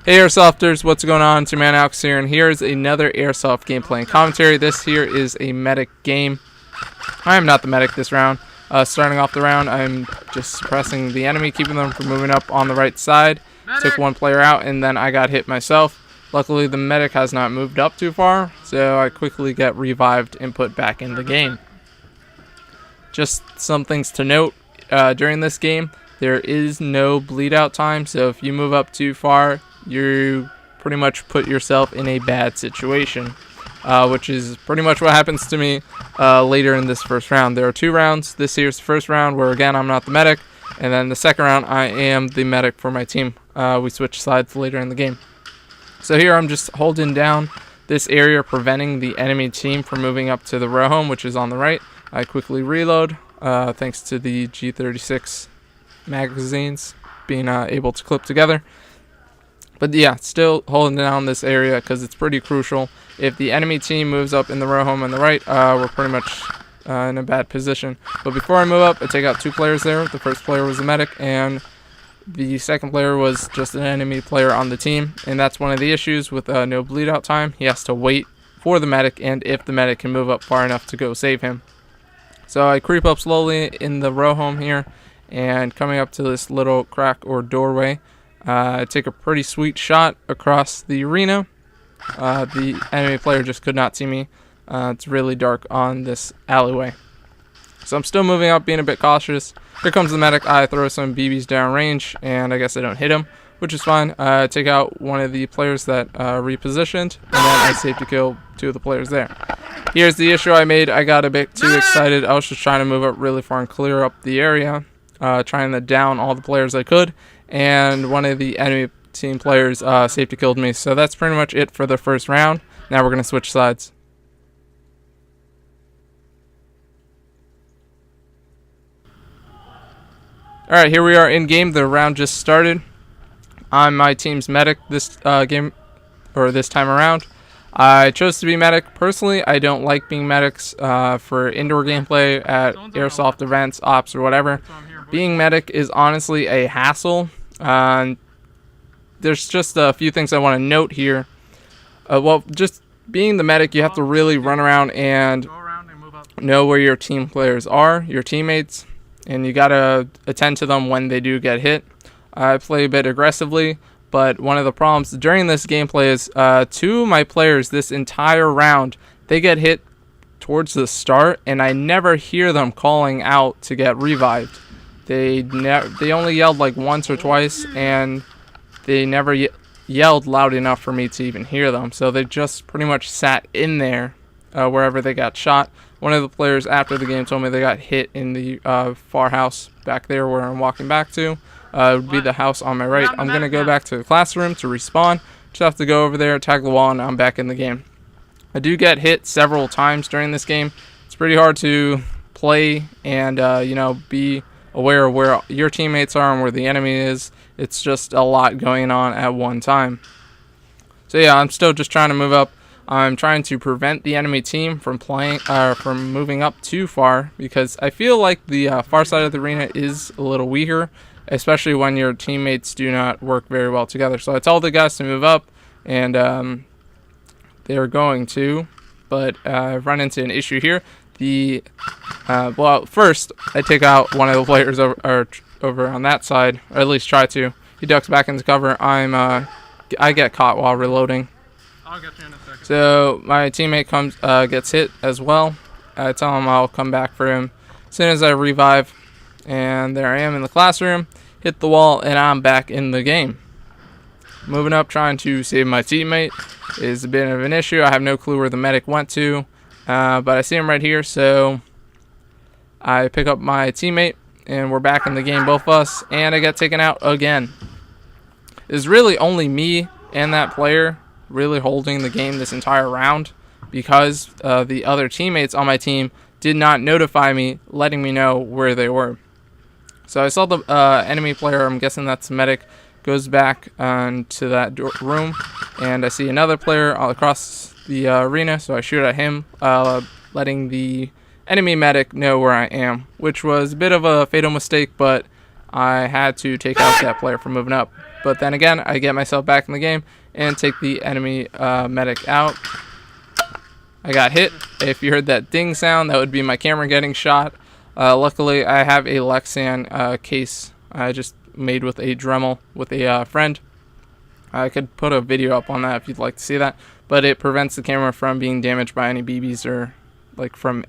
Hey Airsofters, what's going on? It's your man Alex here, and here's another Airsoft gameplay and commentary. This here is a medic game. I am not the medic this round. Starting off the round, I'm just suppressing the enemy, keeping them from moving up on the right side. Took one player out, and then I got hit myself. Luckily, the medic has not moved up too far, so I quickly get revived and put back in the game. Just some things to note during this game. There is no bleed out time, so if you move up too far, you pretty much put yourself in a bad situation, which is pretty much what happens to me later in this first round. There are two rounds. This here's the first round where, again, I'm not the medic, and then the second round, I am the medic for my team. We switch sides later in the game. So here I'm just holding down this area, preventing the enemy team from moving up to the row home, which is on the right. I quickly reload, thanks to the G36 magazines being able to clip together. But yeah, still holding down this area because it's pretty crucial. If the enemy team moves up in the row home on the right, we're pretty much in a bad position. But before I move up, I take out two players there. The first player was the medic, and the second player was just an enemy player on the team. And that's one of the issues with no bleed out time. He has to wait for the medic, and if the medic can move up far enough to go save him. So I creep up slowly in the row home here, and coming up to this little crack or doorway, I take a pretty sweet shot across the arena. The enemy player just could not see me. It's really dark on this alleyway. So I'm still moving up, being a bit cautious. Here comes the medic. I throw some BBs downrange, and I guess I don't hit him, which is fine. I take out one of the players that repositioned, and then I safety kill two of the players there. Here's the issue I made. I got a bit too excited. I was just trying to move up really far and clear up the area, trying to down all the players I could. And one of the enemy team players safety killed me. So that's pretty much it for the first round. Now we're going to switch sides. Alright, here we are in game. The round just started. I'm my team's medic this game, or this time around. I chose to be medic. Personally, I don't like being medics for indoor gameplay at Airsoft events, ops, or whatever. Being medic is honestly a hassle. There's just a few things I want to note here. Well, just being the medic, you have to really run around and know where your team players are, your teammates, and you gotta attend to them when they do get hit. I play a bit aggressively, but one of the problems during this gameplay is two of my players this entire round, they get hit towards the start, and I never hear them calling out to get revived. They only yelled like once or twice, and they never yelled loud enough for me to even hear them. So they just pretty much sat in there wherever they got shot. One of the players after the game told me they got hit in the far house back there where I'm walking back to. It would be the house on my right. I'm going to go back to the classroom to respawn. Just have to go over there, tag the wall, and I'm back in the game. I do get hit several times during this game. It's pretty hard to play and be aware of where your teammates are and where the enemy is. It's just a lot going on at one time. So yeah, I'm still just trying to move up. I'm trying to prevent the enemy team from from moving up too far, because I feel like the far side of the arena is a little weaker, especially when your teammates do not work very well together. So I tell the guys to move up, and they're going to, but I've run into an issue here. Well, first I take out one of the players over on that side, or at least try to. He ducks back into cover. I get caught while reloading. I'll get you in a second. So my teammate gets hit as well. I tell him I'll come back for him as soon as I revive, and there I am in the classroom. Hit the wall, and I'm back in the game. Moving up, trying to save my teammate is a bit of an issue. I have no clue where the medic went to. But I see him right here, so I pick up my teammate, and we're back in the game, both of us, and I get taken out again. It's really only me and that player really holding the game this entire round, because the other teammates on my team did not notify me, letting me know where they were. So I saw the enemy player, I'm guessing that's the medic, goes back to that room, and I see another player across the arena, so I shoot at him, letting the enemy medic know where I am, which was a bit of a fatal mistake, but I had to take out that player from moving up. But then again, I get myself back in the game and take the enemy medic out. I got hit. If you heard that ding sound, that would be my camera getting shot. Luckily, I have a Lexan case I just made with a Dremel with a friend. I could put a video up on that if you'd like to see that. But it prevents the camera from being damaged by any BBs or like from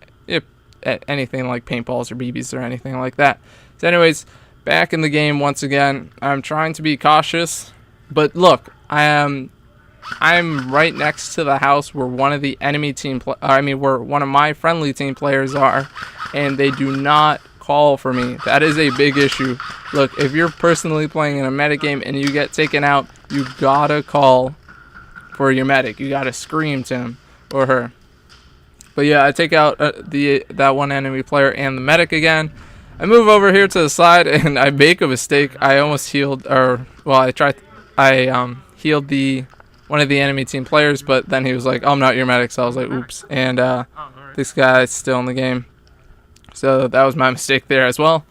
anything like paintballs or BBs or anything like that. So anyways, back in the game once again. I'm trying to be cautious. But look, I'm right next to the house where one of the enemy team where one of my friendly team players are, and they do not call for me. That is a big issue. Look, if you're personally playing in a medic game and you get taken out, you gotta call for your medic. You gotta scream to him or her. But yeah, I take out that one enemy player and the medic again. I move over here to the side and I make a mistake. I almost healed, I healed one of the enemy team players, but then he was like, I'm not your medic, so I was like, oops. And this guy's still in the game. So that was my mistake there as well.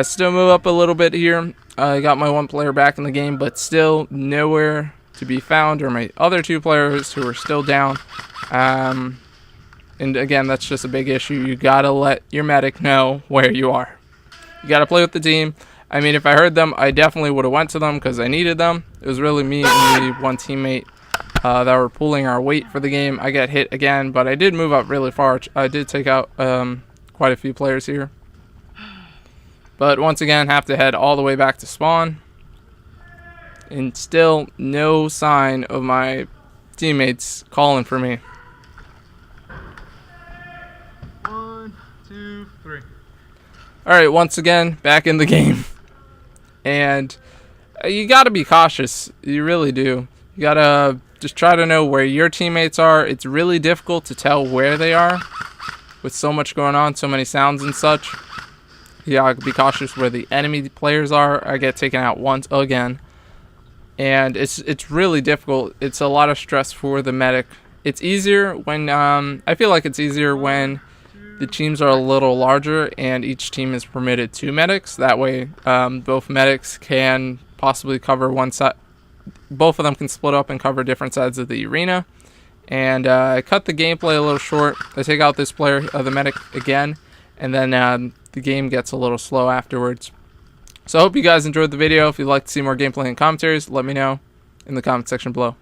Still move up a little bit here. I got my one player back in the game, but still nowhere to be found, or my other two players who are still down. And again, that's just a big issue. You gotta let your medic know where you are. You gotta play with the team. I mean, if I heard them, I definitely would have went to them because I needed them. It was really me and the one teammate that were pulling our weight for the game. I got hit again, but I did move up really far. I did take out quite a few players here. But once again, have to head all the way back to spawn. And still no sign of my teammates calling for me. 1, 2, 3. Alright, once again, back in the game. And you gotta be cautious. You really do. You gotta just try to know where your teammates are. It's really difficult to tell where they are with so much going on, so many sounds and such. You gotta be cautious where the enemy players are. I get taken out once again. And it's really difficult. It's a lot of stress for the medic. It's easier when I feel like it's easier when the teams are a little larger and each team is permitted 2 medics. That way, both medics can possibly cover one side. Both of them can split up and cover different sides of the arena. And I cut the gameplay a little short. I take out this player, the medic, again, and then the game gets a little slow afterwards. So I hope you guys enjoyed the video. If you'd like to see more gameplay and commentaries, let me know in the comment section below.